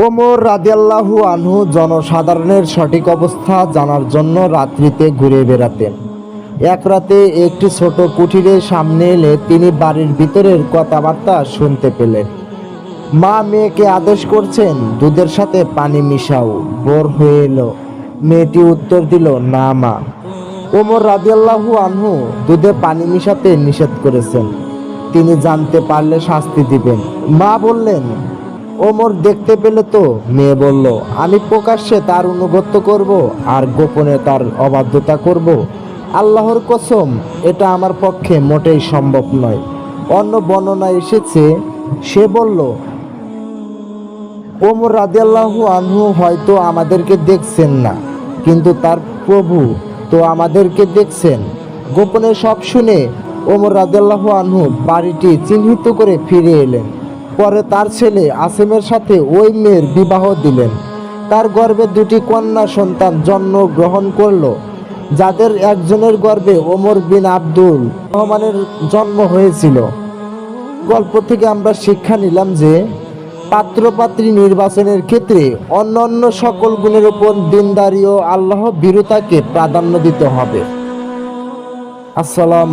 ওমর রাদিয়াল্লাহু আনহু জনসাধারণের সঠিক অবস্থা জানার জন্য রাত্রিতে ঘুরে বেড়াতেন। এক রাতে একটি ছোট কুঠিরের সামনে এলে তিনি বাড়ির ভিতরের কথাবার্তা শুনতে পেলেন। মা মেয়েকে আদেশ করছেন, দুধের সাথে পানি মিশাও। ভোর হয়ে এলো, মেয়েটি উত্তর দিল, না মা। ওমর রাদিয়াল্লাহু আনহু দুধে পানি মিশাতে নিষেধ করেছেন, তিনি জানতে পারলে শাস্তি দিবেন। মা বললেন, ওমর দেখতে পেলে তো? মেয়ে বলল, আমি প্রকাশ্যে তার অনুগত্য করব আর গোপনে তার অবাধ্যতা করব? আল্লাহর কসম, এটা আমার পক্ষে মোটেই সম্ভব নয়। অন্য বর্ণনায় এসেছে, সে বলল, ওমর রাদিয়াল্লাহু আনহু হয়তো আমাদেরকে দেখছেন না, কিন্তু তার প্রভু তো আমাদেরকে দেখছেন। গোপনে সব শুনে ওমর রাদিয়াল্লাহু আনহু বাড়িটি চিহ্নিত করে ফিরে এলেন। পরে তার ছেলে আসিমের সাথে ওই মেয়ের বিবাহ দিলেন। তার গর্ভে দুটি কন্যা সন্তান জন্ম গ্রহণ করল, যাদের একজনের গর্ভে ওমর বিন আব্দুল রহমানের জন্ম হয়েছিল। গল্প থেকে আমরা শিক্ষা নিলাম যে পাত্রপাত্রী নির্বাচনের ক্ষেত্রে অন্যান্য সকল গুণের উপর দিনদারি ও আল্লাহ ভীরুতাকে প্রাধান্য দিতে হবে। আসসালাম।